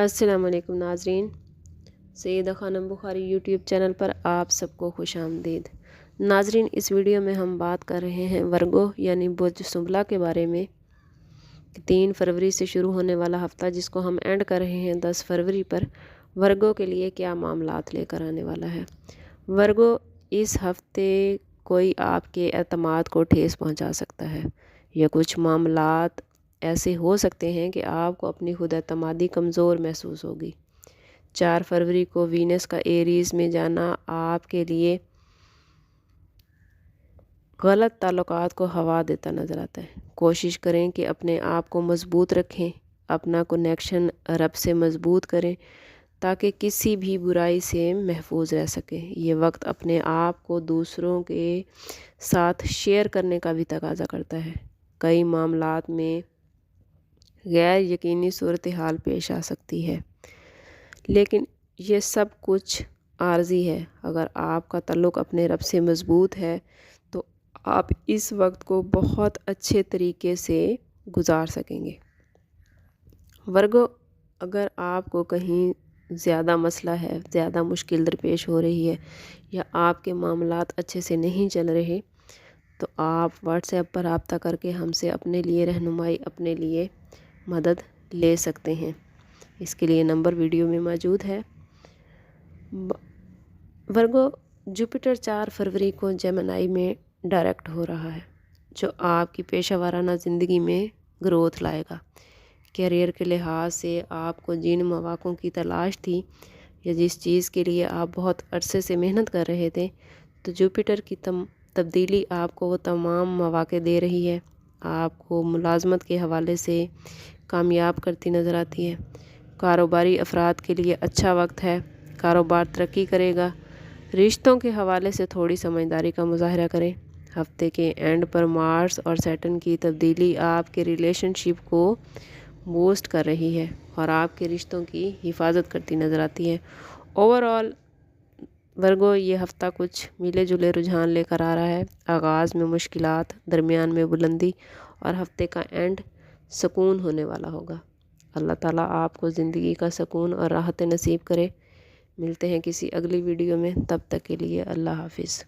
السلام علیکم ناظرین، سیدہ خانم بخاری یوٹیوب چینل پر آپ سب کو خوش آمدید۔ ناظرین، اس ویڈیو میں ہم بات کر رہے ہیں ورگو یعنی برج سنبلہ کے بارے میں۔ 3 فروری سے شروع ہونے والا ہفتہ جس کو ہم اینڈ کر رہے ہیں 10 فروری پر، ورگو کے لیے کیا معاملات لے کر آنے والا ہے۔ ورگو، اس ہفتے کوئی آپ کے اعتماد کو ٹھیس پہنچا سکتا ہے، یا کچھ معاملات ایسے ہو سکتے ہیں کہ آپ کو اپنی خود اعتمادی کمزور محسوس ہوگی۔ 4 فروری کو وینس کا ایریز میں جانا آپ کے لیے غلط تعلقات کو ہوا دیتا نظر آتا ہے۔ کوشش کریں کہ اپنے آپ کو مضبوط رکھیں، اپنا کنیکشن رب سے مضبوط کریں تاکہ کسی بھی برائی سے محفوظ رہ سکیں۔ یہ وقت اپنے آپ کو دوسروں کے ساتھ شیئر کرنے کا بھی تقاضا کرتا ہے۔ کئی معاملات میں غیر یقینی صورتحال پیش آ سکتی ہے، لیکن یہ سب کچھ عارضی ہے۔ اگر آپ کا تعلق اپنے رب سے مضبوط ہے تو آپ اس وقت کو بہت اچھے طریقے سے گزار سکیں گے۔ ورگو، اگر آپ کو کہیں زیادہ مسئلہ ہے، زیادہ مشکل درپیش ہو رہی ہے، یا آپ کے معاملات اچھے سے نہیں چل رہے، تو آپ واٹس ایپ پر رابطہ کر کے ہم سے اپنے لیے رہنمائی، اپنے لیے مدد لے سکتے ہیں۔ اس کے لیے نمبر ویڈیو میں موجود ہے۔ ورگو، جوپیٹر 4 فروری کو جیمنائی میں ڈائریکٹ ہو رہا ہے، جو آپ کی پیشہ ورانہ زندگی میں گروتھ لائے گا۔ کیریئر کے لحاظ سے آپ کو جن مواقعوں کی تلاش تھی، یا جس چیز کے لیے آپ بہت عرصے سے محنت کر رہے تھے، تو جوپیٹر کی تبدیلی آپ کو وہ تمام مواقع دے رہی ہے۔ آپ کو ملازمت کے حوالے سے کامیاب کرتی نظر آتی ہے۔ کاروباری افراد کے لیے اچھا وقت ہے، کاروبار ترقی کرے گا۔ رشتوں کے حوالے سے تھوڑی سمجھداری کا مظاہرہ کریں۔ ہفتے کے اینڈ پر مارس اور سیٹرن کی تبدیلی آپ کے ریلیشن شپ کو بوسٹ کر رہی ہے اور آپ کے رشتوں کی حفاظت کرتی نظر آتی ہے۔ اوورآل ورگو، یہ ہفتہ کچھ ملے جلے رجحان لے کر آ رہا ہے۔ آغاز میں مشکلات، درمیان میں بلندی، اور ہفتے کا اینڈ سکون ہونے والا ہوگا۔ اللہ تعالیٰ آپ کو زندگی کا سکون اور راحت نصیب کرے۔ ملتے ہیں کسی اگلی ویڈیو میں، تب تک کے لیے اللہ حافظ۔